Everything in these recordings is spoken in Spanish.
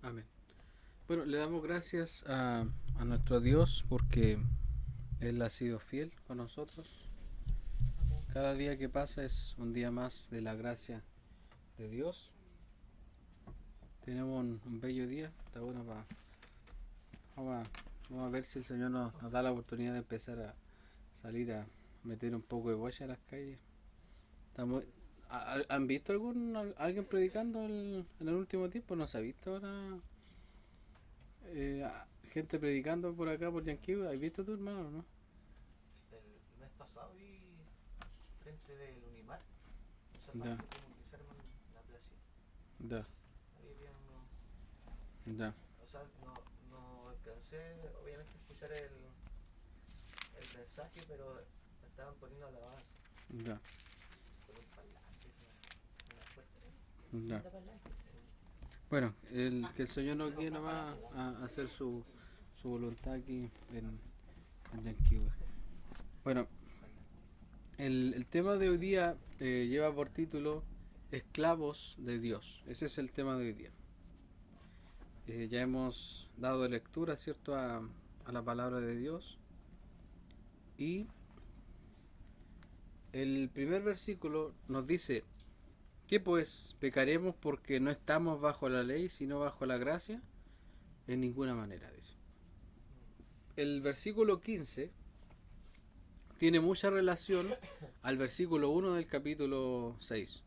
Amén. Bueno, le damos gracias a nuestro Dios porque Él ha sido fiel con nosotros. Cada día que pasa es un día más de la gracia de Dios. Tenemos un bello día. Está bueno para... Vamos a, vamos a ver si el Señor nos da la oportunidad de empezar a salir a meter un poco de boya a las calles. Estamos, ¿Han visto alguien predicando en el último tiempo? ¿No se ha visto ahora gente predicando por acá, por Yanquihue? ¿Has visto tú, hermano, no? El mes pasado vi frente del Unimar, esas Ya, máquinas como que se arman en la plaza. ya, Ahí había uno, ya, o sea, no alcancé obviamente a escuchar el mensaje, pero estaban poniendo alabanza ya, con un parlante, una fuerte así. ya. Sí. Bueno, que el Señor nos guíe nomás a hacer su voluntad aquí en Yanquihue. Bueno, el tema de hoy día lleva por título Esclavos de Dios. Ese es el tema de hoy día. Ya hemos dado lectura, ¿cierto?, a la palabra de Dios. Y el primer versículo nos dice: ¿qué pues? ¿Pecaremos porque no estamos bajo la ley, sino bajo la gracia? En ninguna manera, dice. El versículo 15 tiene mucha relación al versículo 1 del capítulo 6,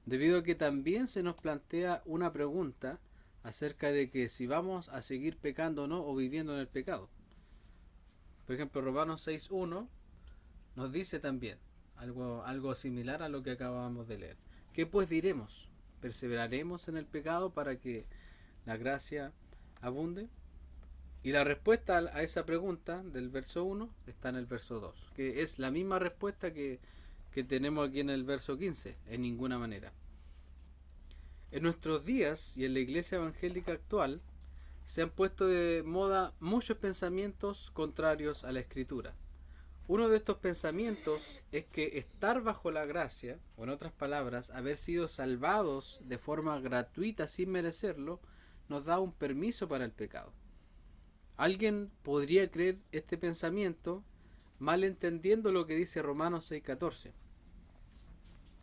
debido a que también se nos plantea una pregunta acerca de que si vamos a seguir pecando o no, o viviendo en el pecado. Por ejemplo, Romanos 6.1 nos dice también algo similar a lo que acabamos de leer. ¿Qué pues diremos? ¿Perseveraremos en el pecado para que la gracia abunde? Y la respuesta a esa pregunta del verso 1 está en el verso 2, que es la misma respuesta que tenemos aquí en el verso 15, en ninguna manera. En nuestros días y en la iglesia evangélica actual se han puesto de moda muchos pensamientos contrarios a la escritura. Uno de estos pensamientos es que estar bajo la gracia, o en otras palabras, haber sido salvados de forma gratuita sin merecerlo, nos da un permiso para el pecado. Alguien podría creer este pensamiento mal entendiendo lo que dice Romanos 6.14.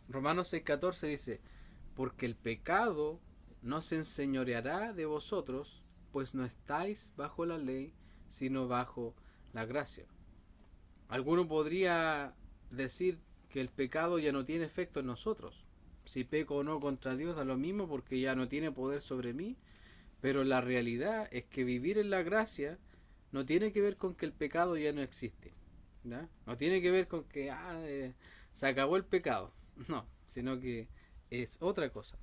Romanos 6.14 dice: porque el pecado no se enseñoreará de vosotros, pues no estáis bajo la ley, sino bajo la gracia. Alguno podría decir que el pecado ya no tiene efecto en nosotros. Si peco o no contra Dios da lo mismo porque ya no tiene poder sobre mí. Pero la realidad es que vivir en la gracia no tiene que ver con que el pecado ya no existe. ¿Ya? No tiene que ver con que se acabó el pecado. No, sino que es otra cosa.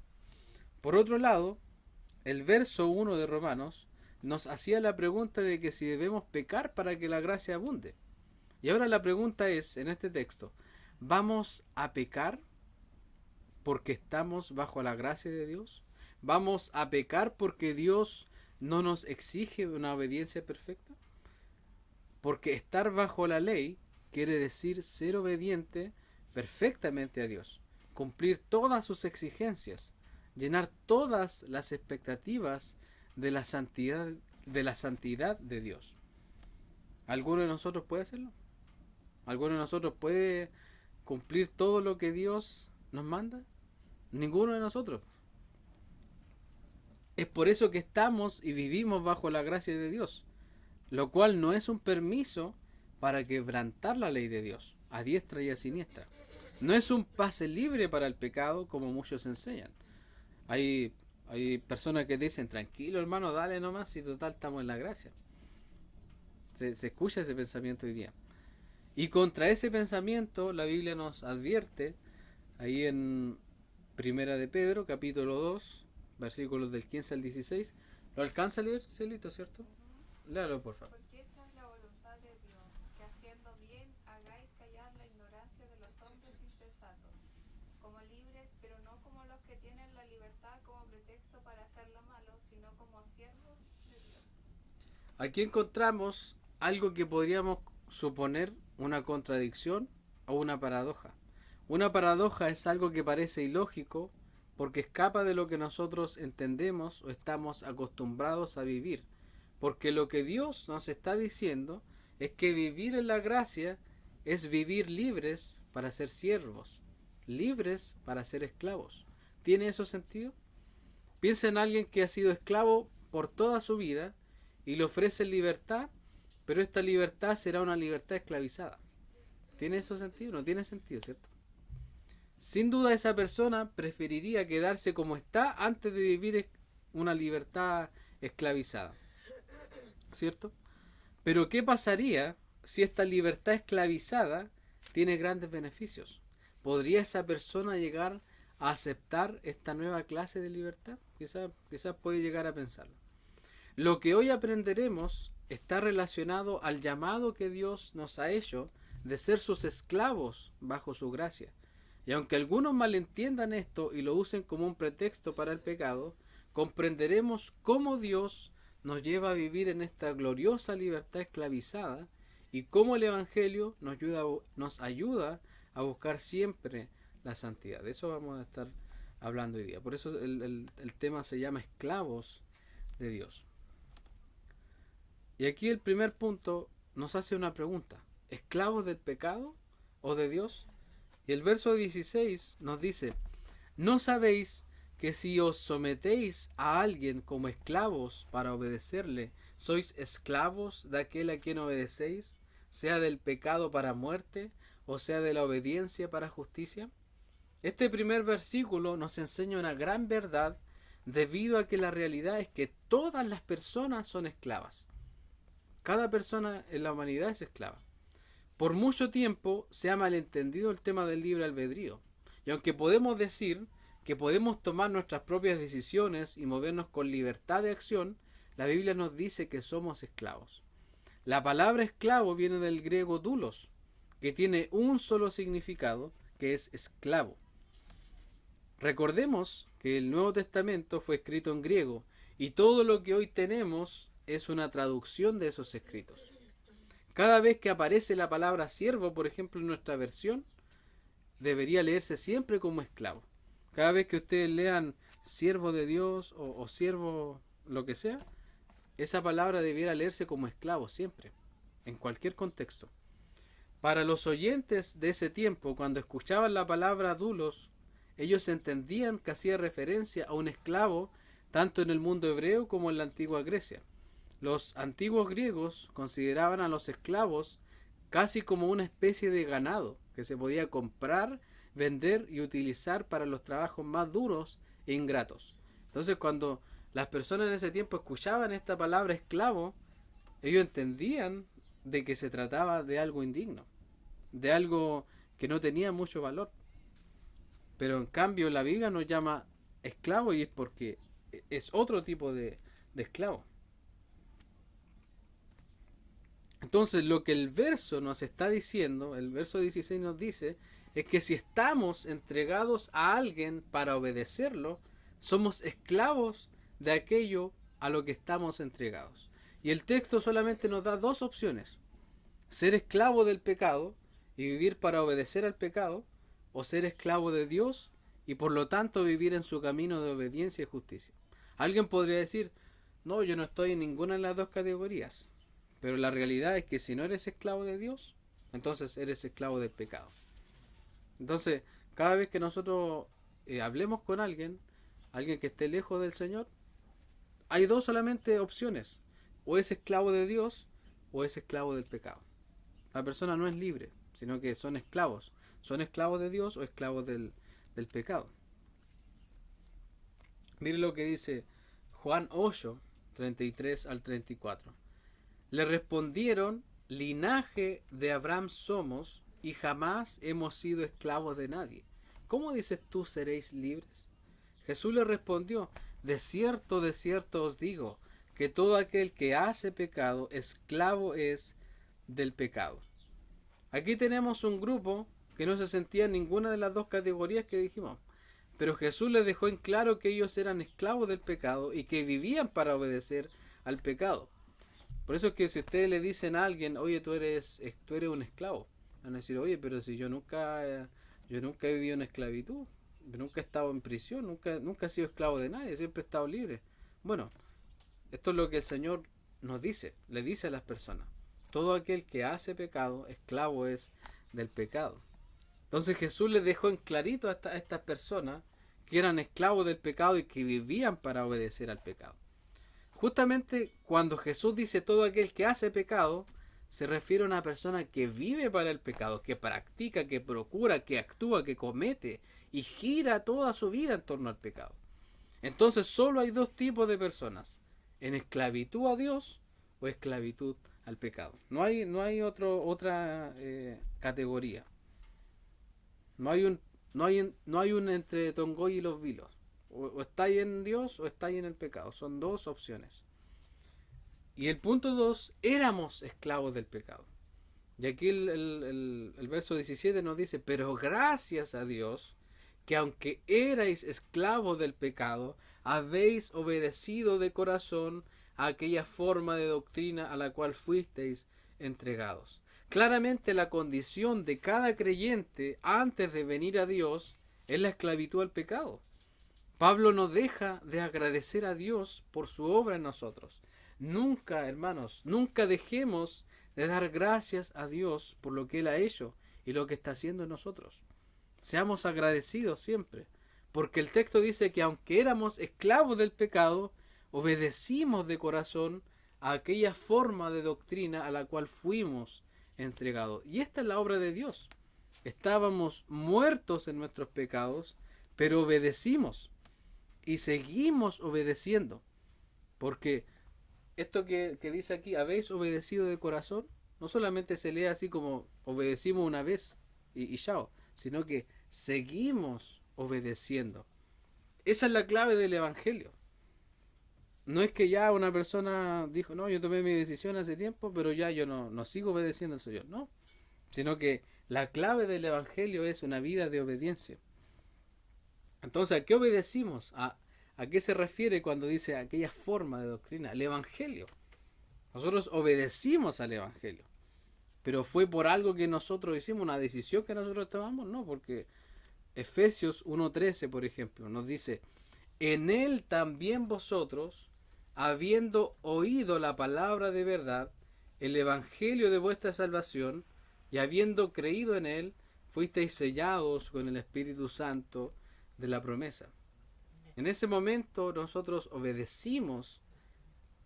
Por otro lado, el verso 1 de Romanos nos hacía la pregunta de que si debemos pecar para que la gracia abunde. Y ahora la pregunta es, en este texto: ¿vamos a pecar porque estamos bajo la gracia de Dios? ¿Vamos a pecar porque Dios no nos exige una obediencia perfecta? Porque estar bajo la ley quiere decir ser obediente perfectamente a Dios, cumplir todas sus exigencias, llenar todas las expectativas de la santidad de Dios. ¿Alguno de nosotros puede hacerlo? ¿Alguno de nosotros puede cumplir todo lo que Dios nos manda? Ninguno de nosotros. Es por eso que estamos y vivimos bajo la gracia de Dios, lo cual no es un permiso para quebrantar la ley de Dios, a diestra y a siniestra. No es un pase libre para el pecado como muchos enseñan. Hay, hay personas que dicen: tranquilo, hermano, dale nomás, si total estamos en la gracia. Se escucha ese pensamiento hoy día. Y contra ese pensamiento la Biblia nos advierte ahí en Primera de Pedro, capítulo 2, versículos del 15 al 16. ¿Lo alcanza a leer, Celito, cierto? Léalo, por favor. Porque esta es la voluntad de Dios, que haciendo bien hagáis callar la ignorancia de los hombres insensatos, como libres, pero no como los que tienen la libertad como pretexto para hacer lo malo, sino como siervos de Dios. Aquí encontramos algo que podríamos suponer una contradicción o una paradoja. Una paradoja es algo que parece ilógico, porque escapa de lo que nosotros entendemos o estamos acostumbrados a vivir. Porque lo que Dios nos está diciendo es que vivir en la gracia es vivir libres para ser siervos, libres para ser esclavos. ¿Tiene eso sentido? Piensa en alguien que ha sido esclavo por toda su vida y le ofrece libertad, pero esta libertad será una libertad esclavizada. ¿Tiene eso sentido? No tiene sentido, ¿cierto? Sin duda esa persona preferiría quedarse como está antes de vivir una libertad esclavizada, ¿cierto? Pero ¿qué pasaría si esta libertad esclavizada tiene grandes beneficios? ¿Podría esa persona llegar a aceptar esta nueva clase de libertad? Quizás puede llegar a pensarlo. Lo que hoy aprenderemos está relacionado al llamado que Dios nos ha hecho de ser sus esclavos bajo su gracia. Y aunque algunos malentiendan esto y lo usen como un pretexto para el pecado, comprenderemos cómo Dios nos lleva a vivir en esta gloriosa libertad esclavizada y cómo el Evangelio nos ayuda a buscar siempre la santidad. De eso vamos a estar hablando hoy día. Por eso el tema se llama esclavos de Dios. Y aquí el primer punto nos hace una pregunta: ¿esclavos del pecado o de Dios? Y el verso 16 nos dice: ¿no sabéis que si os sometéis a alguien como esclavos para obedecerle, sois esclavos de aquel a quien obedecéis, sea del pecado para muerte o sea de la obediencia para justicia? Este primer versículo nos enseña una gran verdad, debido a que la realidad es que todas las personas son esclavas. Cada persona en la humanidad es esclava. Por mucho tiempo se ha malentendido el tema del libre albedrío, y aunque podemos decir que podemos tomar nuestras propias decisiones y movernos con libertad de acción, la Biblia nos dice que somos esclavos. La palabra esclavo viene del griego doulos, que tiene un solo significado, que es esclavo. Recordemos que el Nuevo Testamento fue escrito en griego, y todo lo que hoy tenemos es una traducción de esos escritos. Cada vez que aparece la palabra siervo, por ejemplo, en nuestra versión, debería leerse siempre como esclavo. Cada vez que ustedes lean siervo de Dios o siervo lo que sea, esa palabra debiera leerse como esclavo siempre, en cualquier contexto. Para los oyentes de ese tiempo, cuando escuchaban la palabra doulos, ellos entendían que hacía referencia a un esclavo tanto en el mundo hebreo como en la antigua Grecia. Los antiguos griegos consideraban a los esclavos casi como una especie de ganado que se podía comprar, vender y utilizar para los trabajos más duros e ingratos. Entonces, cuando las personas en ese tiempo escuchaban esta palabra esclavo, ellos entendían de que se trataba de algo indigno, de algo que no tenía mucho valor. Pero en cambio la Biblia nos llama esclavo, y es porque es otro tipo de esclavo. Entonces lo que el verso nos está diciendo, el verso 16 nos dice, es que si estamos entregados a alguien para obedecerlo, somos esclavos de aquello a lo que estamos entregados. Y el texto solamente nos da dos opciones: ser esclavo del pecado y vivir para obedecer al pecado, o ser esclavo de Dios y por lo tanto vivir en su camino de obediencia y justicia. Alguien podría decir: no, yo no estoy en ninguna de las dos categorías. Pero la realidad es que si no eres esclavo de Dios, entonces eres esclavo del pecado. Entonces, cada vez que nosotros hablemos con alguien que esté lejos del Señor, hay dos solamente opciones: o es esclavo de Dios o es esclavo del pecado. La persona no es libre, sino que son esclavos. Son esclavos de Dios o esclavos del pecado. Mire lo que dice Juan 8, 33 al 34. Le respondieron: linaje de Abraham somos y jamás hemos sido esclavos de nadie. ¿Cómo dices tú seréis libres? Jesús le respondió: de cierto os digo, que todo aquel que hace pecado, esclavo es del pecado. Aquí tenemos un grupo que no se sentía en ninguna de las dos categorías que dijimos. Pero Jesús les dejó en claro que ellos eran esclavos del pecado y que vivían para obedecer al pecado. Por eso es que si ustedes le dicen a alguien: oye, tú eres un esclavo, van a decir: oye, pero si yo nunca he vivido en esclavitud. nunca he estado en prisión, nunca he sido esclavo de nadie, siempre he estado libre. Bueno, esto es lo que el Señor nos dice, le dice a las personas. Todo aquel que hace pecado, esclavo es del pecado. Entonces Jesús les dejó en clarito a estas personas que eran esclavos del pecado y que vivían para obedecer al pecado. Justamente cuando Jesús dice todo aquel que hace pecado, se refiere a una persona que vive para el pecado, que practica, que procura, que actúa, que comete y gira toda su vida en torno al pecado. Entonces solo hay dos tipos de personas, en esclavitud a Dios o esclavitud al pecado. No hay otra categoría. No hay un entre Tongoy y los Vilos. O estáis en Dios o estáis en el pecado. Son dos opciones. Y el punto 2, éramos esclavos del pecado. Y aquí el verso 17 nos dice, pero gracias a Dios, que aunque erais esclavos del pecado, habéis obedecido de corazón a aquella forma de doctrina a la cual fuisteis entregados. Claramente la condición de cada creyente antes de venir a Dios es la esclavitud al pecado. Pablo no deja de agradecer a Dios por su obra en nosotros. Nunca, hermanos, nunca dejemos de dar gracias a Dios por lo que Él ha hecho y lo que está haciendo en nosotros. Seamos agradecidos siempre, porque el texto dice que aunque éramos esclavos del pecado, obedecimos de corazón a aquella forma de doctrina a la cual fuimos entregados. Y esta es la obra de Dios. Estábamos muertos en nuestros pecados, pero obedecimos y seguimos obedeciendo, porque esto que dice aquí, habéis obedecido de corazón, no solamente se lee así como obedecimos una vez y chao, sino que seguimos obedeciendo. Esa es la clave del Evangelio. No es que ya una persona dijo, no, yo tomé mi decisión hace tiempo, pero ya yo no sigo obedeciendo al Señor, no. Sino que la clave del Evangelio es una vida de obediencia. Entonces, ¿a qué obedecimos? ¿A qué se refiere cuando dice aquella forma de doctrina? El Evangelio. Nosotros obedecimos al Evangelio. Pero fue por algo que nosotros hicimos, una decisión que nosotros tomamos, no, porque Efesios 1:13, por ejemplo, nos dice, en él también vosotros, habiendo oído la palabra de verdad, el Evangelio de vuestra salvación, y habiendo creído en él, fuisteis sellados con el Espíritu Santo de la promesa. En ese momento nosotros obedecimos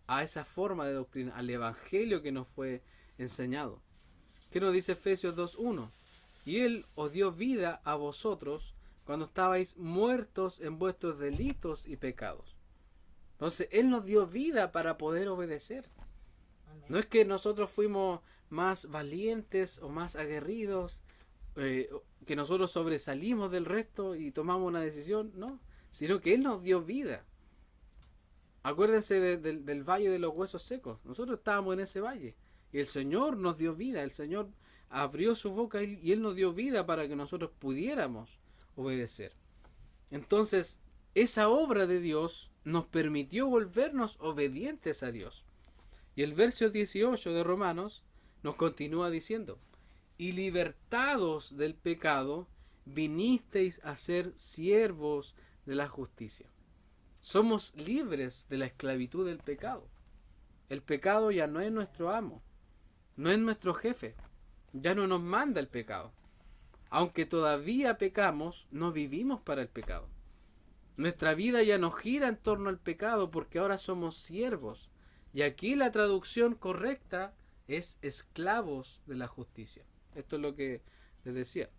a esa forma de doctrina, al Evangelio que nos fue enseñado. ¿Qué nos dice Efesios 2:1? Y Él os dio vida a vosotros cuando estabais muertos en vuestros delitos y pecados. Entonces Él nos dio vida para poder obedecer. Amén. No es que nosotros fuimos más valientes o más aguerridos, que nosotros sobresalimos del resto y tomamos una decisión, no, sino que Él nos dio vida. Acuérdense del valle de los huesos secos. Nosotros estábamos en ese valle y el Señor nos dio vida. El Señor abrió su boca y Él nos dio vida para que nosotros pudiéramos obedecer. Entonces, esa obra de Dios nos permitió volvernos obedientes a Dios. Y el verso 18 de Romanos nos continúa diciendo, y libertados del pecado, vinisteis a ser siervos de la justicia. Somos libres de la esclavitud del pecado. El pecado ya no es nuestro amo, no es nuestro jefe, ya no nos manda el pecado. Aunque todavía pecamos, no vivimos para el pecado. Nuestra vida ya no gira en torno al pecado porque ahora somos siervos. Y aquí la traducción correcta es esclavos de la justicia. Esto es lo que les decía.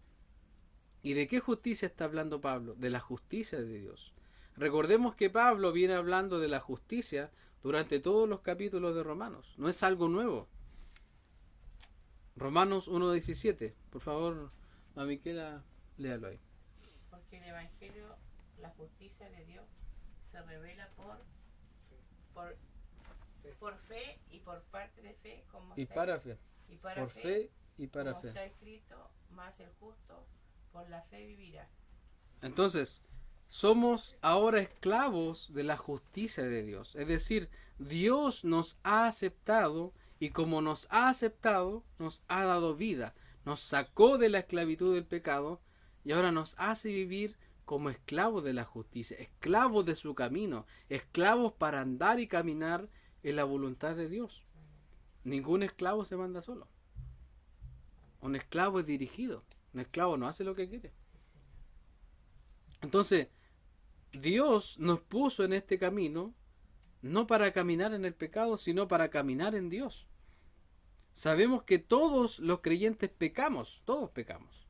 ¿Y de qué justicia está hablando Pablo? De la justicia de Dios. Recordemos que Pablo viene hablando de la justicia durante todos los capítulos de Romanos. No es algo nuevo. Romanos 1:17. Por favor, Miquela, léalo ahí. Porque el Evangelio, la justicia de Dios, se revela por fe y por parte de fe, como y está, para fe. y para Por fe y para como fe. está escrito, más el justo por la fe vivirá. Entonces, somos ahora esclavos de la justicia de Dios. Es decir, Dios nos ha aceptado y como nos ha aceptado, nos ha dado vida. Nos sacó de la esclavitud del pecado y ahora nos hace vivir como esclavos de la justicia, esclavos de su camino, esclavos para andar y caminar en la voluntad de Dios. Ningún esclavo se manda solo. Un esclavo es dirigido. Un esclavo no hace lo que quiere. Entonces, Dios nos puso en este camino no para caminar en el pecado, sino para caminar en Dios. Sabemos que todos los creyentes pecamos, todos pecamos.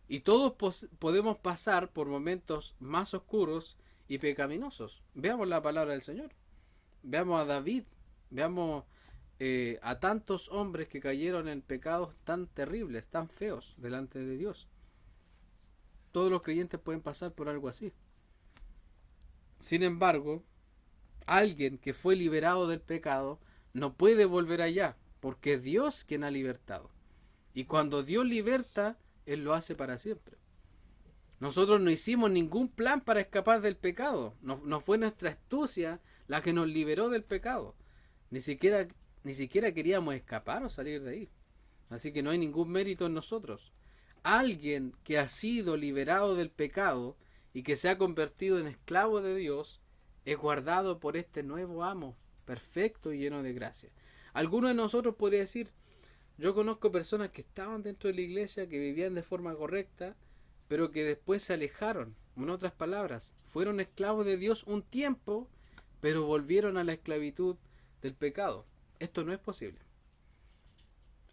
Y todos podemos pasar por momentos más oscuros y pecaminosos. Veamos la palabra del Señor. Veamos a David. Veamos a tantos hombres que cayeron en pecados tan terribles, tan feos delante de Dios. Todos los creyentes pueden pasar por algo así. Sin embargo, alguien que fue liberado del pecado no puede volver allá, porque es Dios quien ha libertado. Y cuando Dios liberta, Él lo hace para siempre. Nosotros no hicimos ningún plan para escapar del pecado. No fue nuestra astucia la que nos liberó del pecado. Ni siquiera queríamos escapar o salir de ahí. Así que no hay ningún mérito en nosotros. Alguien que ha sido liberado del pecado y que se ha convertido en esclavo de Dios es guardado por este nuevo amo, perfecto y lleno de gracia. Alguno de nosotros podría decir, yo conozco personas que estaban dentro de la iglesia, que vivían de forma correcta, pero que después se alejaron. En otras palabras, fueron esclavos de Dios un tiempo, pero volvieron a la esclavitud del pecado. Esto no es posible.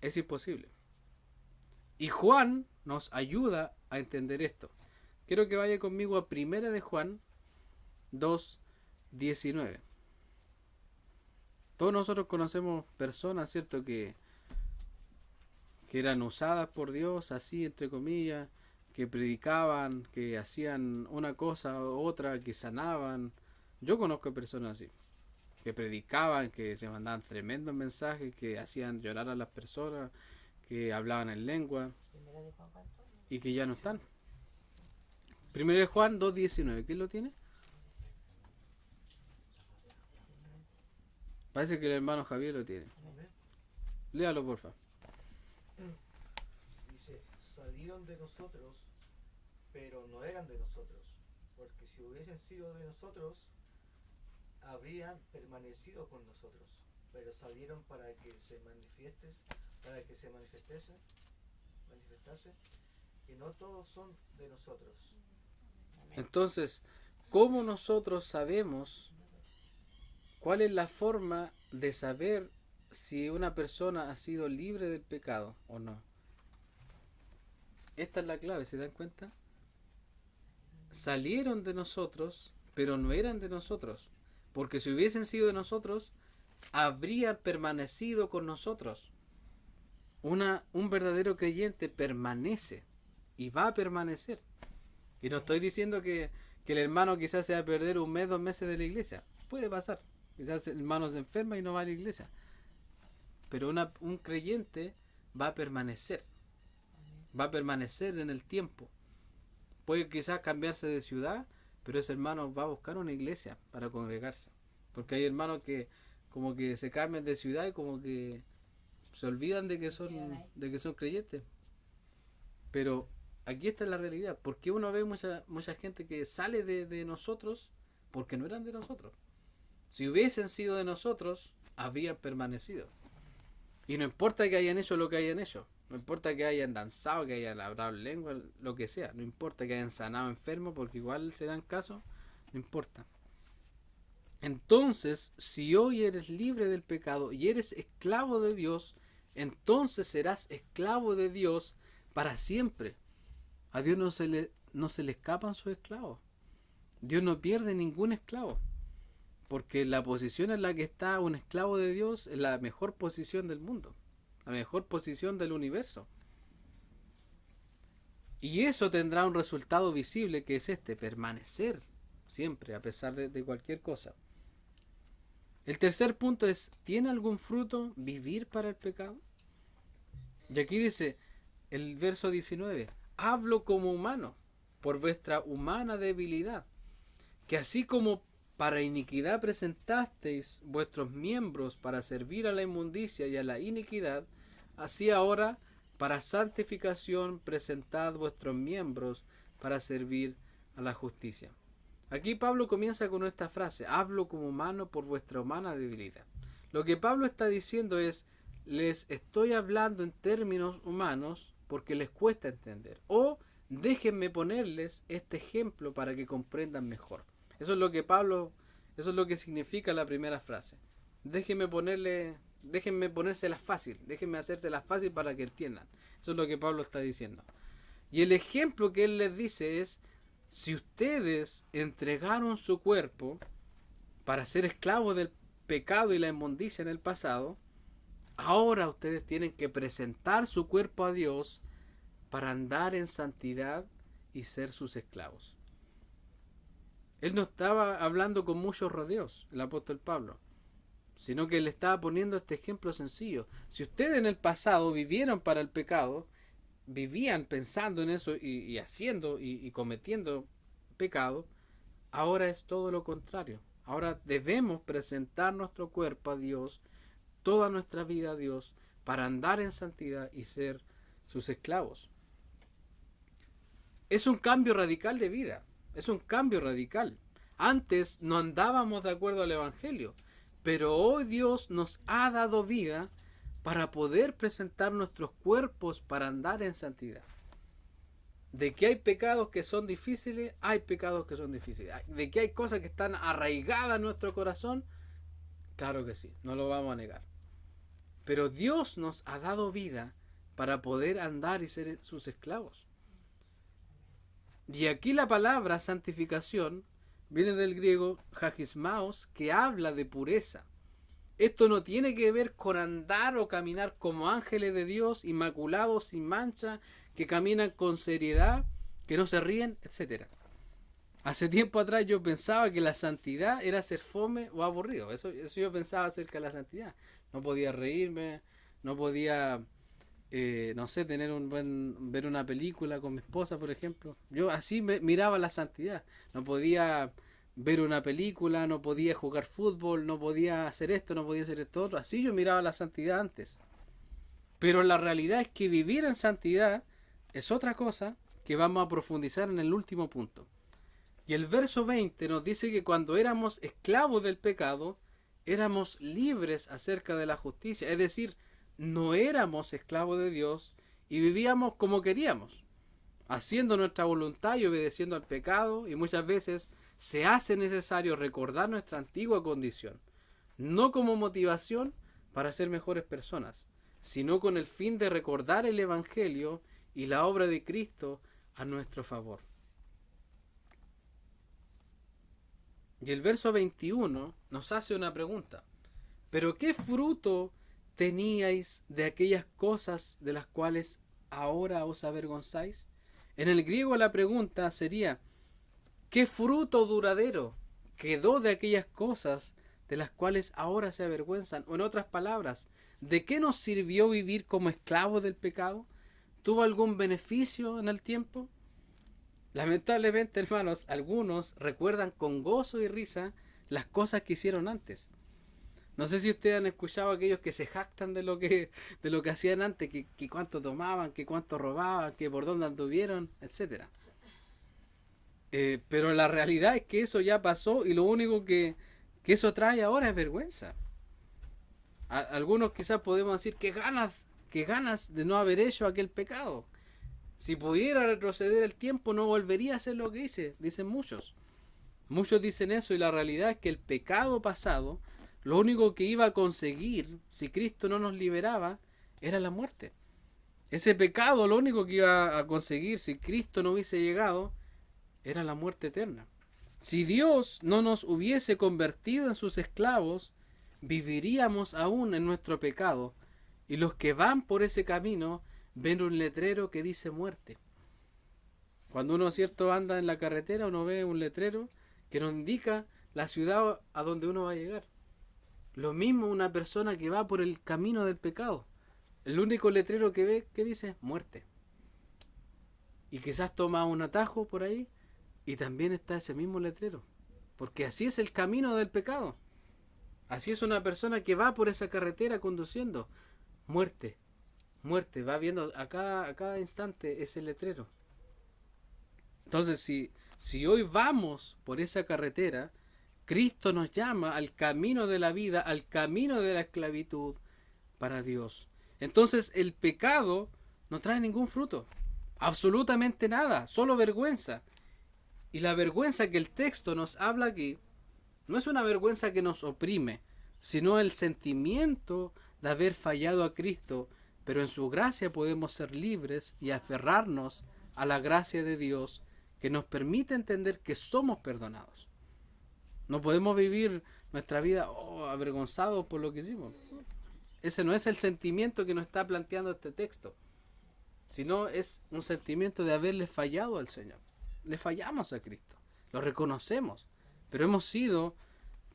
Es imposible. Y Juan nos ayuda a entender esto. Quiero que vaya conmigo a 1 de Juan 2:19. Todos nosotros conocemos personas, ¿cierto?, que eran usadas por Dios, así entre comillas, que predicaban, que hacían una cosa u otra, que sanaban. Yo conozco personas así, que predicaban, que se mandaban tremendos mensajes, que hacían llorar a las personas, que hablaban en lengua y que ya no están. 1 de Juan 2:19, ¿quién lo tiene? Parece que el hermano Javier lo tiene. Léalo, porfa. Dice, salieron de nosotros, pero no eran de nosotros, porque si hubiesen sido de nosotros, habrían permanecido con nosotros, pero salieron para que se manifestase que no todos son de nosotros. Entonces, ¿cómo nosotros sabemos cuál es la forma de saber si una persona ha sido libre del pecado o no? Esta es la clave, ¿se dan cuenta? Salieron de nosotros, pero no eran de nosotros, porque si hubiesen sido de nosotros, habrían permanecido con nosotros. Un verdadero creyente permanece y va a permanecer. Y no estoy diciendo que el hermano quizás se va a perder 1 mes, 2 meses de la iglesia. Puede pasar. Quizás el hermano se enferma y no va a la iglesia. Pero un creyente va a permanecer. Va a permanecer en el tiempo. Puede quizás cambiarse de ciudad, pero ese hermano va a buscar una iglesia para congregarse. Porque hay hermanos que como que se cambian de ciudad y como que se olvidan de que son creyentes. Pero aquí está la realidad. ¿Por qué uno ve mucha gente que sale de nosotros? Porque no eran de nosotros. Si hubiesen sido de nosotros, habrían permanecido. Y no importa que hayan hecho lo que hayan hecho. No importa que hayan danzado, que hayan hablado lengua, lo que sea. No importa que hayan sanado enfermos, porque igual se dan caso. No importa. Entonces, si hoy eres libre del pecado y eres esclavo de Dios, entonces serás esclavo de Dios para siempre. A Dios no se le escapan sus esclavos. Dios no pierde ningún esclavo. Porque la posición en la que está un esclavo de Dios es la mejor posición del mundo. La mejor posición del universo. Y eso tendrá un resultado visible, que es permanecer siempre, a pesar de cualquier cosa. El tercer punto es, ¿tiene algún fruto vivir para el pecado? Y aquí dice el verso 19, hablo como humano, por vuestra humana debilidad, que así como para iniquidad presentasteis vuestros miembros para servir a la inmundicia y a la iniquidad, así ahora para santificación presentad vuestros miembros para servir a la justicia. Aquí Pablo comienza con esta frase: hablo como humano por vuestra humana debilidad. Lo que Pablo está diciendo es: les estoy hablando en términos humanos porque les cuesta entender. O déjenme ponerles este ejemplo para que comprendan mejor. Eso es lo que eso es lo que significa la primera frase. Déjenme ponérselas fácil, déjenme hacérselas fácil para que entiendan. Eso es lo que Pablo está diciendo. Y el ejemplo que él les dice es: si ustedes entregaron su cuerpo para ser esclavos del pecado y la inmundicia en el pasado, ahora ustedes tienen que presentar su cuerpo a Dios para andar en santidad y ser sus esclavos. Él no estaba hablando con muchos rodeos, el apóstol Pablo, sino que le estaba poniendo este ejemplo sencillo. Si ustedes en el pasado vivieron para el pecado, vivían pensando en eso y haciendo y cometiendo pecado, ahora es todo lo contrario. Ahora debemos presentar nuestro cuerpo a Dios, toda nuestra vida a Dios, para andar en santidad y ser sus esclavos. Es un cambio radical de vida, es un cambio radical. Antes no andábamos de acuerdo al Evangelio, pero hoy Dios nos ha dado vida para poder presentar nuestros cuerpos para andar en santidad. De que hay pecados que son difíciles, hay pecados que son difíciles. De que hay cosas que están arraigadas en nuestro corazón, claro que sí, no lo vamos a negar. Pero Dios nos ha dado vida para poder andar y ser sus esclavos. Y aquí la palabra santificación viene del griego hagismaos, que habla de pureza. Esto no tiene que ver con andar o caminar como ángeles de Dios, inmaculados, sin mancha, que caminan con seriedad, que no se ríen, etc. Hace tiempo atrás yo pensaba que la santidad era ser fome o aburrido. Eso yo pensaba acerca de la santidad. No podía reírme, no podía, no sé, ver una película con mi esposa, por ejemplo. Yo así miraba la santidad. No podía ver una película, no podía jugar fútbol, no podía hacer esto, no podía hacer esto otro. Así yo miraba la santidad antes. Pero la realidad es que vivir en santidad es otra cosa que vamos a profundizar en el último punto. Y el verso 20 nos dice que cuando éramos esclavos del pecado, éramos libres acerca de la justicia. Es decir, no éramos esclavos de Dios y vivíamos como queríamos, haciendo nuestra voluntad y obedeciendo al pecado, y muchas veces se hace necesario recordar nuestra antigua condición, no como motivación para ser mejores personas, sino con el fin de recordar el Evangelio y la obra de Cristo a nuestro favor. Y el verso 21 nos hace una pregunta: ¿pero qué fruto teníais de aquellas cosas de las cuales ahora os avergonzáis? En el griego la pregunta sería: ¿qué fruto duradero quedó de aquellas cosas de las cuales ahora se avergüenzan? O en otras palabras, ¿de qué nos sirvió vivir como esclavos del pecado? ¿Tuvo algún beneficio en el tiempo? Lamentablemente, hermanos, algunos recuerdan con gozo y risa las cosas que hicieron antes. No sé si ustedes han escuchado a aquellos que se jactan de lo que hacían antes, que cuánto tomaban, que cuánto robaban, que por dónde anduvieron, etcétera. Pero la realidad es que eso ya pasó y lo único que eso trae ahora es vergüenza. Algunos quizás podemos decir que ganas de no haber hecho aquel pecado. Si pudiera retroceder el tiempo no volvería a hacer lo que hice, dicen muchos. Muchos dicen eso y la realidad es que el pecado pasado, lo único que iba a conseguir si Cristo no nos liberaba era la muerte. Ese pecado lo único que iba a conseguir si Cristo no hubiese llegado era la muerte eterna. Si Dios no nos hubiese convertido en sus esclavos, viviríamos aún en nuestro pecado, y los que van por ese camino ven un letrero que dice muerte. Cuando uno, cierto, anda en la carretera, uno ve un letrero que nos indica la ciudad a donde uno va a llegar. Lo mismo una persona que va por el camino del pecado. El único letrero que ve que dice muerte. Y quizás toma un atajo por ahí y también está ese mismo letrero. Porque así es el camino del pecado. Así es una persona que va por esa carretera conduciendo. Muerte. Va viendo a cada instante ese letrero. Entonces, si Si hoy vamos por esa carretera, Cristo nos llama al camino de la vida, al camino de la esclavitud para Dios. Entonces el pecado no trae ningún fruto, absolutamente nada, solo vergüenza. Y la vergüenza que el texto nos habla aquí no es una vergüenza que nos oprime, sino el sentimiento de haber fallado a Cristo, pero en su gracia podemos ser libres y aferrarnos a la gracia de Dios que nos permite entender que somos perdonados. No podemos vivir nuestra vida avergonzados por lo que hicimos. Ese no es el sentimiento que nos está planteando este texto, sino es un sentimiento de haberle fallado al Señor. Le fallamos a Cristo, lo reconocemos, pero hemos sido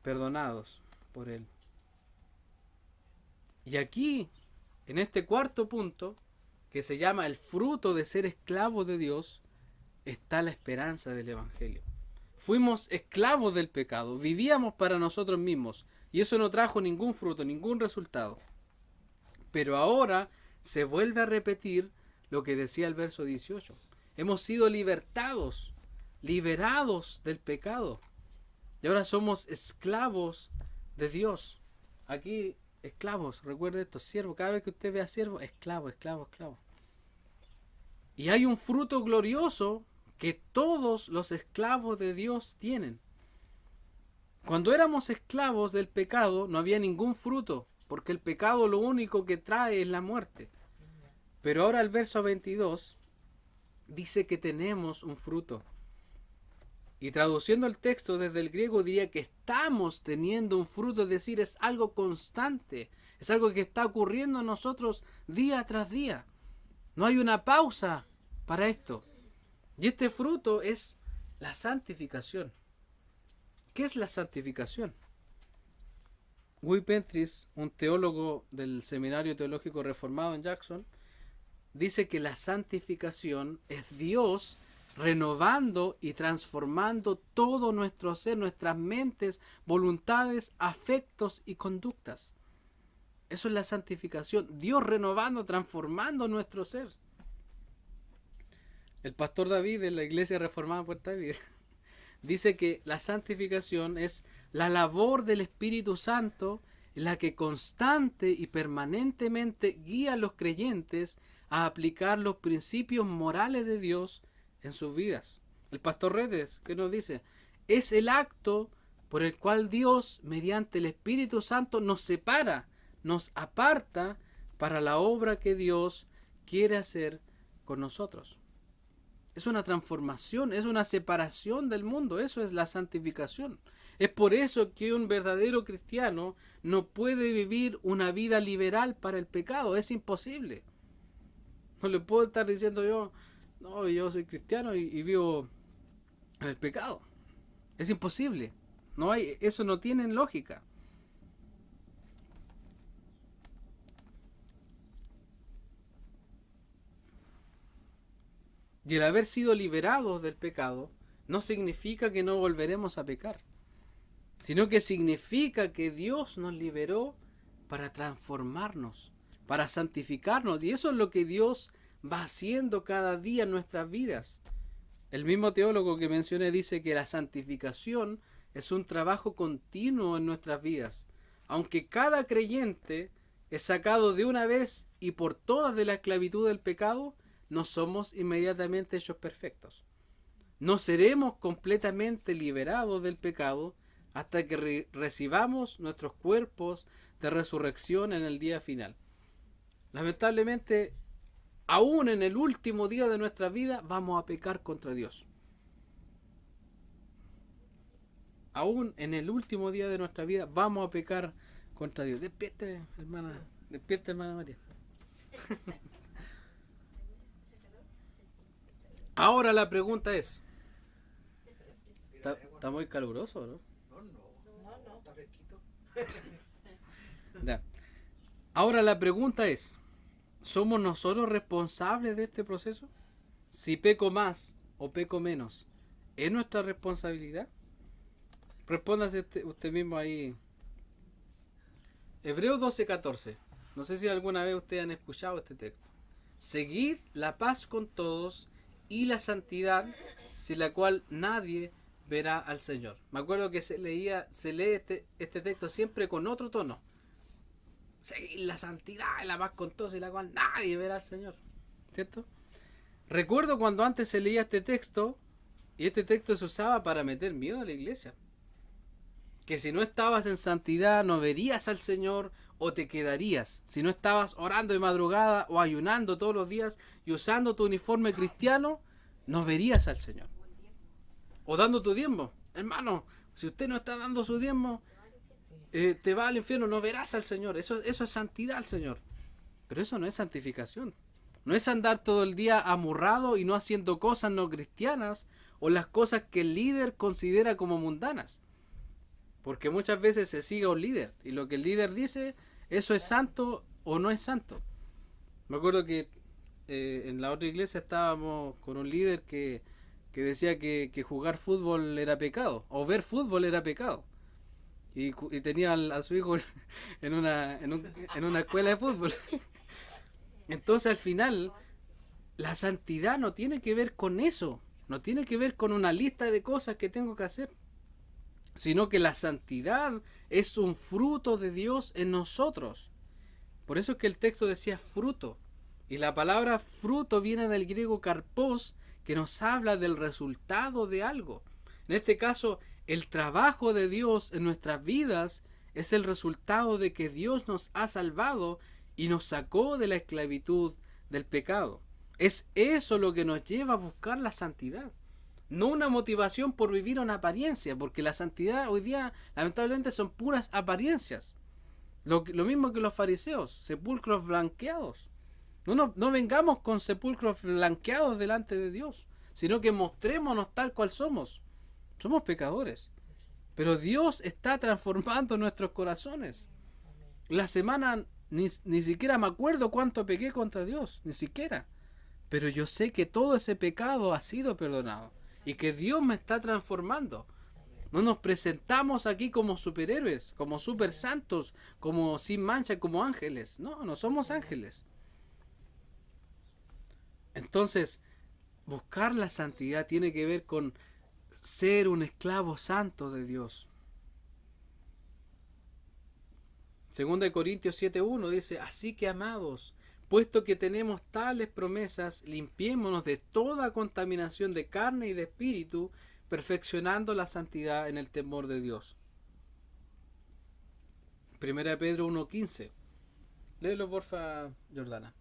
perdonados por Él. Y aquí, en este cuarto punto, que se llama el fruto de ser esclavo de Dios, está la esperanza del Evangelio. Fuimos esclavos del pecado, vivíamos para nosotros mismos, y eso no trajo ningún fruto, ningún resultado. Pero ahora se vuelve a repetir lo que decía el verso 18. Hemos sido libertados, liberados del pecado. Y ahora somos esclavos de Dios. Aquí, esclavos, recuerde esto, siervo. Cada vez que usted vea siervo, esclavo, esclavo, esclavo. Y hay un fruto glorioso que todos los esclavos de Dios tienen. Cuando éramos esclavos del pecado, no había ningún fruto, porque el pecado lo único que trae es la muerte. Pero ahora el verso 22 dice que tenemos un fruto. Y traduciendo el texto desde el griego diría que estamos teniendo un fruto, es decir, es algo constante, es algo que está ocurriendo en nosotros día tras día. No hay una pausa para esto. Y este fruto es la santificación. ¿Qué es la santificación? Guy Pentris, un teólogo del Seminario Teológico Reformado en Jackson, dice que la santificación es Dios renovando y transformando todo nuestro ser, nuestras mentes, voluntades, afectos y conductas. Eso es la santificación. Dios renovando, transformando nuestro ser. El pastor David en la Iglesia Reformada Puerta de Vida dice que la santificación es la labor del Espíritu Santo, la que constante y permanentemente guía a los creyentes a aplicar los principios morales de Dios en sus vidas. El pastor Redes, ¿qué nos dice? Es el acto por el cual Dios, mediante el Espíritu Santo, nos separa, nos aparta para la obra que Dios quiere hacer con nosotros. Es una transformación, es una separación del mundo, eso es la santificación. Es por eso que un verdadero cristiano no puede vivir una vida liberal para el pecado, es imposible. No le puedo estar diciendo yo soy cristiano y vivo en el pecado. Es imposible. Eso no tiene lógica. Y el haber sido liberados del pecado no significa que no volveremos a pecar, sino que significa que Dios nos liberó para transformarnos, para santificarnos. Y eso es lo que Dios va haciendo cada día en nuestras vidas. El mismo teólogo que mencioné dice que la santificación es un trabajo continuo en nuestras vidas. Aunque cada creyente es sacado de una vez y por todas de la esclavitud del pecado, no somos inmediatamente hechos perfectos. No seremos completamente liberados del pecado hasta que recibamos nuestros cuerpos de resurrección en el día final. Lamentablemente, aún en el último día de nuestra vida vamos a pecar contra Dios. Aún en el último día de nuestra vida vamos a pecar contra Dios. Despierte, hermana María. Ahora la pregunta es, ¿está muy caluroso, no? No, está fresquito. Ya. Ahora la pregunta es, ¿somos nosotros responsables de este proceso? Si peco más o peco menos, ¿es nuestra responsabilidad? Respóndase usted mismo ahí. Hebreos 12:14. No sé si alguna vez ustedes han escuchado este texto. Seguid la paz con todos y la santidad, sin la cual nadie verá al Señor. Me acuerdo que se lee este texto siempre con otro tono. Seguir la santidad y la paz con todos, sin la cual nadie verá al Señor. ¿Cierto? Recuerdo cuando antes se leía este texto, y este texto se usaba para meter miedo a la iglesia. Que si no estabas en santidad no verías al Señor o te quedarías. Si no estabas orando de madrugada o ayunando todos los días y usando tu uniforme cristiano, no verías al Señor. O dando tu diezmo. Hermano, si usted no está dando su diezmo, te va al infierno, no verás al Señor. Eso es santidad al Señor. Pero eso no es santificación. No es andar todo el día amurrado y no haciendo cosas no cristianas o las cosas que el líder considera como mundanas. Porque muchas veces se sigue a un líder y lo que el líder dice, eso es santo o no es santo. Me acuerdo que en la otra iglesia estábamos con un líder que decía que jugar fútbol era pecado o ver fútbol era pecado. Y tenía a su hijo en una escuela de fútbol. Entonces al final la santidad no tiene que ver con eso, no tiene que ver con una lista de cosas que tengo que hacer, sino que la santidad es un fruto de Dios en nosotros. Por eso es que el texto decía fruto, y la palabra fruto viene del griego karpos, que nos habla del resultado de algo. En este caso, el trabajo de Dios en nuestras vidas es el resultado de que Dios nos ha salvado y nos sacó de la esclavitud del pecado. Es eso lo que nos lleva a buscar la santidad. No una motivación por vivir una apariencia, porque la santidad hoy día lamentablemente son puras apariencias. Lo mismo que los fariseos, sepulcros blanqueados. No vengamos con sepulcros blanqueados delante de Dios, sino que mostrémonos tal cual somos. Somos pecadores, pero Dios está transformando nuestros corazones. La semana ni siquiera me acuerdo cuánto pequé contra Dios, ni siquiera. Pero yo sé que todo ese pecado ha sido perdonado y que Dios me está transformando. No nos presentamos aquí como superhéroes, como super santos, como sin mancha, como ángeles. No somos ángeles. Entonces, buscar la santidad tiene que ver con ser un esclavo santo de Dios. 2 Corintios 7:1 dice, así que amados, puesto que tenemos tales promesas, limpiémonos de toda contaminación de carne y de espíritu, perfeccionando la santidad en el temor de Dios. 1 Pedro 1:15. Léelo porfa, Jordana.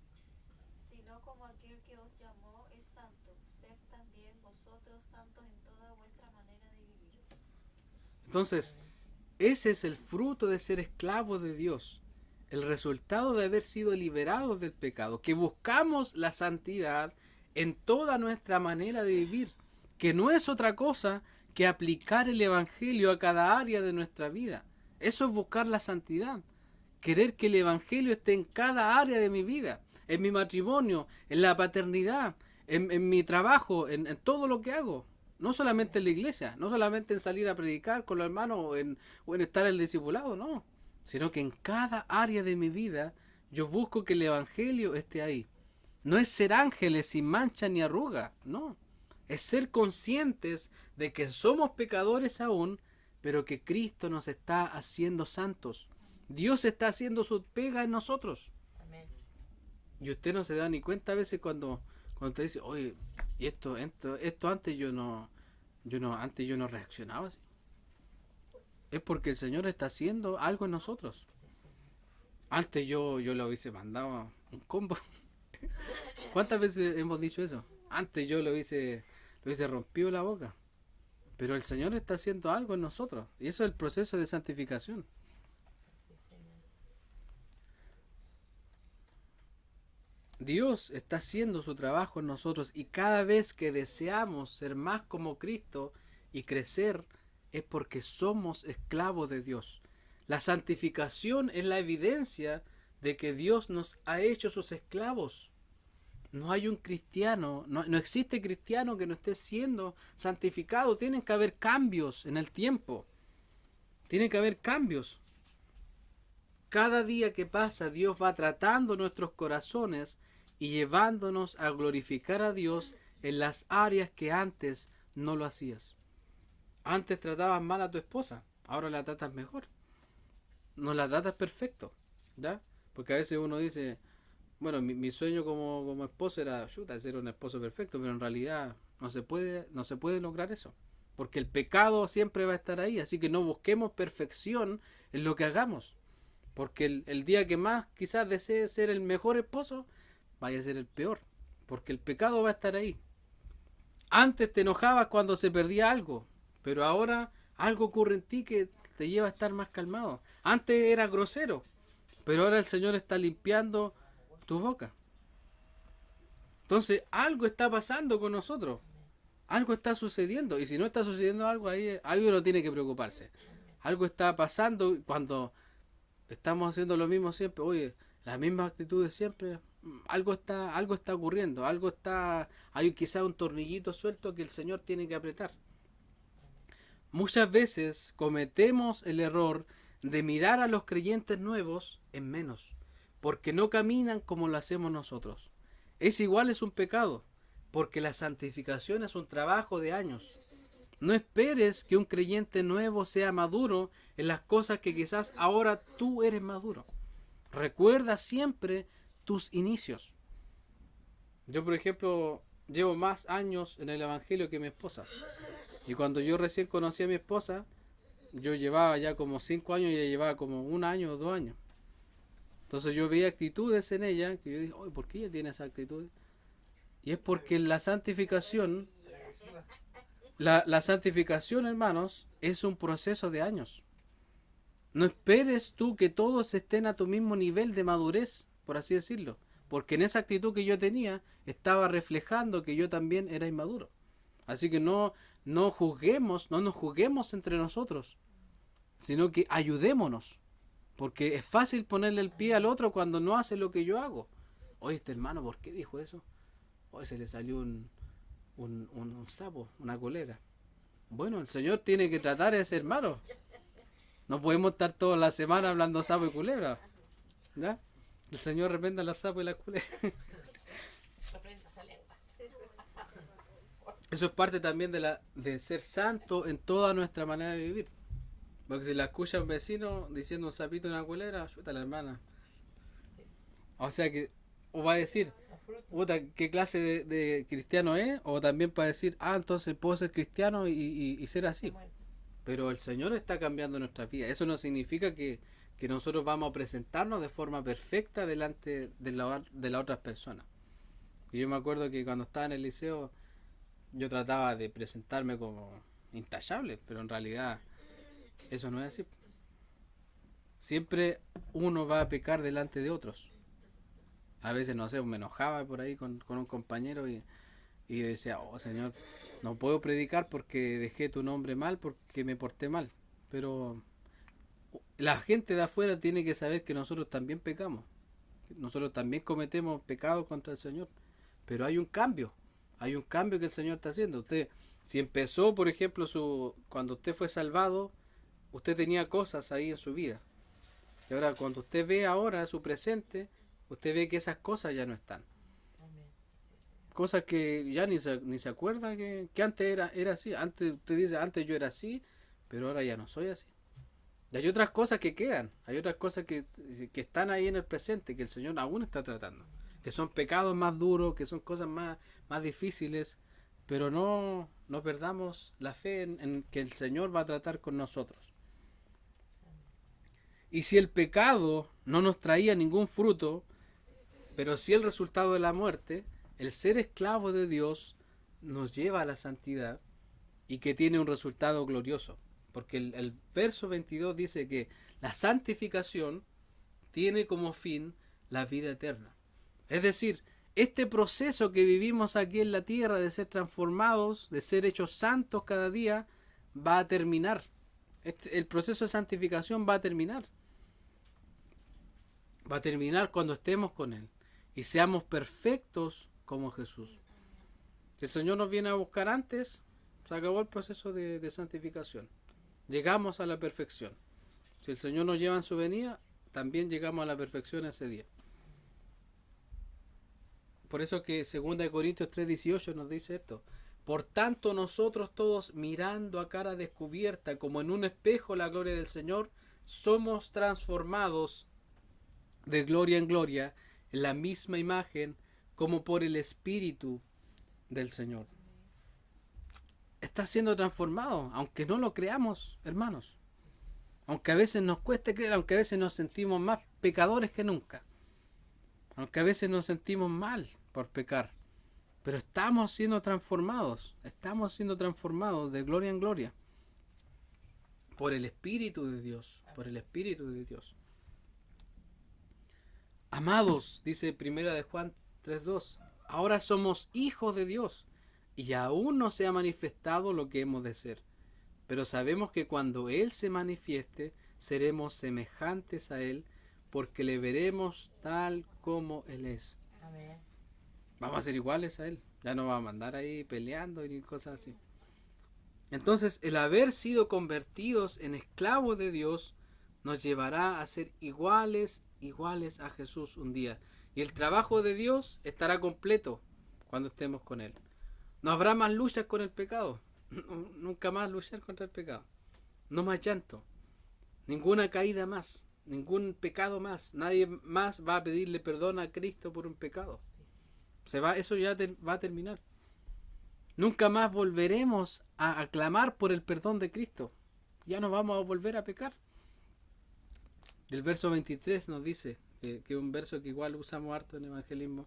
Sino como aquel que os llamó es santo, sed también vosotros santos en toda vuestra manera de vivir. Entonces, ese es el fruto de ser esclavos de Dios, el resultado de haber sido liberados del pecado, que buscamos la santidad en toda nuestra manera de vivir, que no es otra cosa que aplicar el Evangelio a cada área de nuestra vida. Eso es buscar la santidad, querer que el Evangelio esté en cada área de mi vida, en mi matrimonio, en la paternidad, en mi trabajo, en todo lo que hago. No solamente en la iglesia, no solamente en salir a predicar con los hermanos o en estar en el discipulado, no. Sino que en cada área de mi vida yo busco que el Evangelio esté ahí. No es ser ángeles sin mancha ni arruga, no. Es ser conscientes de que somos pecadores aún, pero que Cristo nos está haciendo santos. Dios está haciendo su pega en nosotros. Amén. Y usted no se da ni cuenta a veces cuando te dice, oye, y esto antes yo no reaccionaba así. Es porque el Señor está haciendo algo en nosotros. Antes yo lo hubiese mandado un combo. ¿Cuántas veces hemos dicho eso? Antes yo lo hubiese rompido la boca. Pero el Señor está haciendo algo en nosotros. Y eso es el proceso de santificación. Dios está haciendo su trabajo en nosotros y cada vez que deseamos ser más como Cristo y crecer es porque somos esclavos de Dios. La santificación es la evidencia de que Dios nos ha hecho sus esclavos. No hay un cristiano, no existe cristiano que no esté siendo santificado. Tienen que haber cambios en el tiempo. Tienen que haber cambios. Cada día que pasa, Dios va tratando nuestros corazones y llevándonos a glorificar a Dios en las áreas que antes no lo hacías. Antes tratabas mal a tu esposa, ahora la tratas mejor. No la tratas perfecto, ¿ya? Porque a veces uno dice, bueno, mi sueño como esposo era, chuta, ser un esposo perfecto, pero en realidad no se puede lograr eso. Porque el pecado siempre va a estar ahí, así que no busquemos perfección en lo que hagamos. Porque el día que más quizás desees ser el mejor esposo, vaya a ser el peor. Porque el pecado va a estar ahí. Antes te enojabas cuando se perdía algo, pero ahora algo ocurre en ti que te lleva a estar más calmado. Antes eras grosero, pero ahora el Señor está limpiando tu boca. Entonces, algo está pasando con nosotros. Algo está sucediendo. Y si no está sucediendo algo, ahí uno tiene que preocuparse. Algo está pasando cuando estamos haciendo lo mismo siempre. Oye, las mismas actitudes siempre. Algo está ocurriendo. Hay quizás un tornillito suelto que el Señor tiene que apretar. Muchas veces cometemos el error de mirar a los creyentes nuevos en menos, porque no caminan como lo hacemos nosotros. Es un pecado, porque la santificación es un trabajo de años. No esperes que un creyente nuevo sea maduro en las cosas que quizás ahora tú eres maduro. Recuerda siempre tus inicios. Yo, por ejemplo, llevo más años en el Evangelio que mi esposa. Y cuando yo recién conocí a mi esposa, yo llevaba ya como 5 años y ella llevaba como 1 año o 2 años. Entonces yo veía actitudes en ella que yo dije, oye, ¿por qué ella tiene esa actitud? Y es porque la santificación, la santificación, hermanos, es un proceso de años. No esperes tú que todos estén a tu mismo nivel de madurez, por así decirlo. Porque en esa actitud que yo tenía, estaba reflejando que yo también era inmaduro. Así que no nos juzguemos entre nosotros, sino que ayudémonos. Porque es fácil ponerle el pie al otro cuando no hace lo que yo hago. Oye, este hermano, ¿por qué dijo eso? Hoy se le salió un sapo, una colera. Bueno, el Señor tiene que tratar a ese hermano. No podemos estar toda la semana hablando sapo y culebra. ¿Ya? El Señor reprenda los sapos y las culebras. Eso es parte también de ser santo en toda nuestra manera de vivir. Porque si la escucha un vecino diciendo un sapito y una culebra, chuta la hermana. O sea que, o va a decir, puta, ¿qué clase de cristiano es? O también para decir, entonces puedo ser cristiano y ser así. Pero el Señor está cambiando nuestra vida. Eso no significa que nosotros vamos a presentarnos de forma perfecta delante de las otras personas. Y yo me acuerdo que cuando estaba en el liceo, yo trataba de presentarme como intachable, pero en realidad eso no es así. Siempre uno va a pecar delante de otros. A veces, no sé, me enojaba por ahí con un compañero y decía, oh Señor, no puedo predicar porque dejé tu nombre mal, porque me porté mal. Pero la gente de afuera tiene que saber que nosotros también pecamos. Nosotros también cometemos pecados contra el Señor. Pero hay un cambio que el Señor está haciendo. Usted, si empezó, por ejemplo, cuando usted fue salvado, usted tenía cosas ahí en su vida. Y ahora cuando usted ve ahora su presente, usted ve que esas cosas ya no están. Cosas que ya ni se acuerda que antes era así. Antes usted dice, antes yo era así, pero ahora ya no soy así. Y hay otras cosas que quedan, hay otras cosas que están ahí en el presente, que el Señor aún está tratando. Que son pecados más duros, que son cosas más difíciles, pero no perdamos la fe en que el Señor va a tratar con nosotros. Y si el pecado no nos traía ningún fruto, pero sí el resultado de la muerte, el ser esclavo de Dios nos lleva a la santidad y que tiene un resultado glorioso. Porque el verso 22 dice que la santificación tiene como fin la vida eterna. Es decir, este proceso que vivimos aquí en la tierra de ser transformados, de ser hechos santos cada día, va a terminar. El proceso de santificación va a terminar. Va a terminar cuando estemos con Él y seamos perfectos como Jesús. Si el Señor nos viene a buscar antes, se acabó el proceso de santificación. Llegamos a la perfección. Si el Señor nos lleva en su venida, también llegamos a la perfección ese día. por eso que 2 Corintios 3:18 nos dice esto. Por tanto, nosotros todos, mirando a cara descubierta, como en un espejo la gloria del Señor, somos transformados de gloria en gloria, en la misma imagen, como por el Espíritu del Señor. Está siendo transformado, aunque no lo creamos, hermanos. Aunque a veces nos cueste creer, aunque a veces nos sentimos más pecadores que nunca. Aunque a veces nos sentimos mal por pecar. Pero estamos siendo transformados de gloria en gloria. Por el Espíritu de Dios, por el Espíritu de Dios. Amados, dice 1 de Juan 3:2, ahora somos hijos de Dios y aún no se ha manifestado lo que hemos de ser. Pero sabemos que cuando Él se manifieste, seremos semejantes a Él, porque le veremos tal como Él es. Amén. Vamos a ser iguales a Él. Ya no vamos a andar ahí peleando y cosas así. Entonces, el haber sido convertidos en esclavos de Dios nos llevará a ser iguales a Jesús un día. Y el trabajo de Dios estará completo cuando estemos con Él. No habrá más luchas con el pecado. Nunca más luchar contra el pecado. No más llanto. Ninguna caída más. Ningún pecado más. Nadie más va a pedirle perdón a Cristo por un pecado. Eso ya va a terminar. Nunca más volveremos a clamar por el perdón de Cristo. Ya no vamos a volver a pecar. El verso 23 nos dice, que es un verso que igual usamos harto en el evangelismo,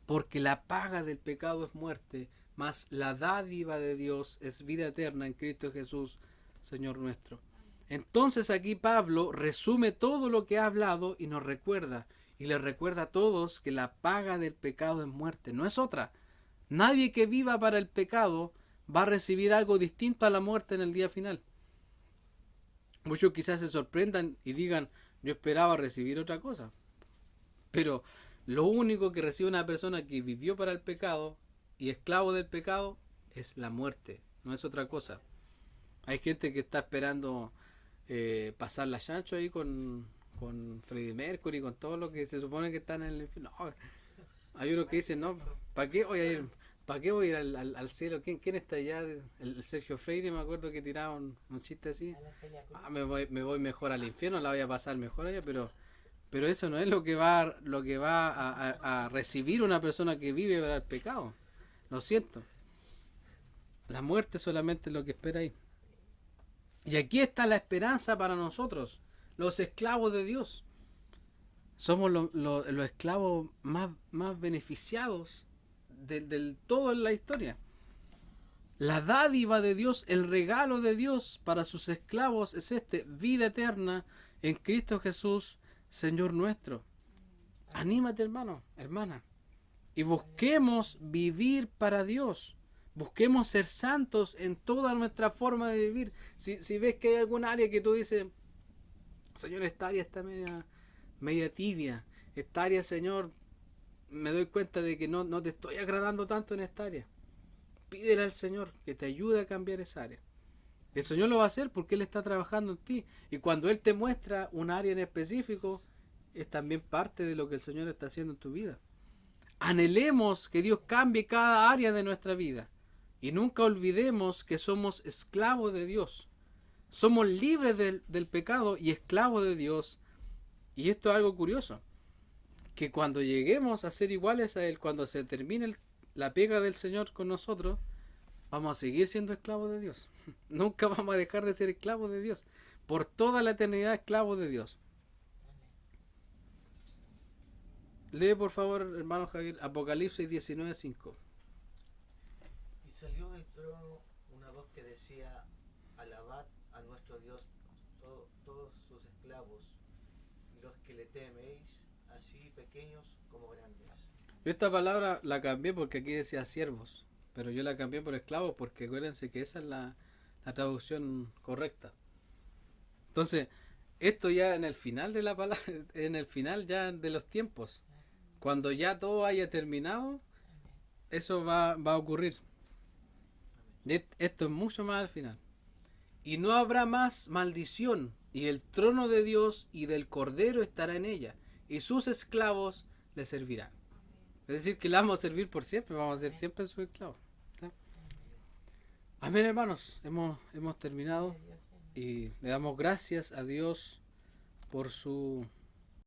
porque la paga del pecado es muerte, mas la dádiva de Dios es vida eterna en Cristo Jesús, Señor nuestro. Entonces aquí Pablo resume todo lo que ha hablado y nos recuerda, y les recuerda a todos que la paga del pecado es muerte, no es otra. Nadie que viva para el pecado va a recibir algo distinto a la muerte en el día final. Muchos quizás se sorprendan y digan, yo esperaba recibir otra cosa. Pero lo único que recibe una persona que vivió para el pecado y esclavo del pecado es la muerte, no es otra cosa. Hay gente que está esperando pasar la chancho ahí con Freddie Mercury, con todo lo que se supone que están en el infierno. No, hay uno que dice, no, ¿para qué voy a ir? ¿Para qué voy a ir al cielo? ¿Quién está allá? El Sergio Freire, me acuerdo que tiraba un chiste así. Me voy mejor al infierno, la voy a pasar mejor allá, pero eso no es lo que va a recibir una persona que vive para el pecado. Lo siento. La muerte solamente es lo que espera ahí. Y aquí está la esperanza para nosotros, los esclavos de Dios. Somos los esclavos más beneficiados del todo en la historia. La dádiva de Dios, el regalo de Dios para sus esclavos es vida eterna en Cristo Jesús, Señor nuestro. Anímate, hermano, hermana, y busquemos vivir para Dios. Busquemos ser santos en toda nuestra forma de vivir. Si ves que hay algún área que tú dices, Señor, esta área está media tibia, esta área, Señor, me doy cuenta de que no te estoy agradando tanto en esta área. Pídele al Señor que te ayude a cambiar esa área. El Señor lo va a hacer porque Él está trabajando en ti. Y cuando Él te muestra un área en específico, es también parte de lo que el Señor está haciendo en tu vida. Anhelemos que Dios cambie cada área de nuestra vida. Y nunca olvidemos que somos esclavos de Dios. Somos libres del pecado y esclavos de Dios. Y esto es algo curioso. Que cuando lleguemos a ser iguales a Él, cuando se termine la pega del Señor con nosotros, vamos a seguir siendo esclavos de Dios. Nunca vamos a dejar de ser esclavos de Dios. Por toda la eternidad esclavos de Dios. Lee por favor, hermano Javier, Apocalipsis 19:5. Y salió del trono una voz que decía, alabad a nuestro Dios todos sus esclavos, y los que le teméis, así pequeños como grandes. Yo esta palabra la cambié porque aquí decía siervos, pero yo la cambié por esclavos porque acuérdense que esa es la traducción correcta. Entonces, esto ya en el final de la palabra, en el final ya de los tiempos, cuando ya todo haya terminado, eso va a ocurrir. Esto es mucho más al final. Y no habrá más maldición, y el trono de Dios y del Cordero estará en ella, y sus esclavos le servirán. Es decir, que le vamos a servir por siempre, vamos a ser siempre sus esclavos. ¿Está? Amén, hermanos. Hemos terminado y le damos gracias a Dios por su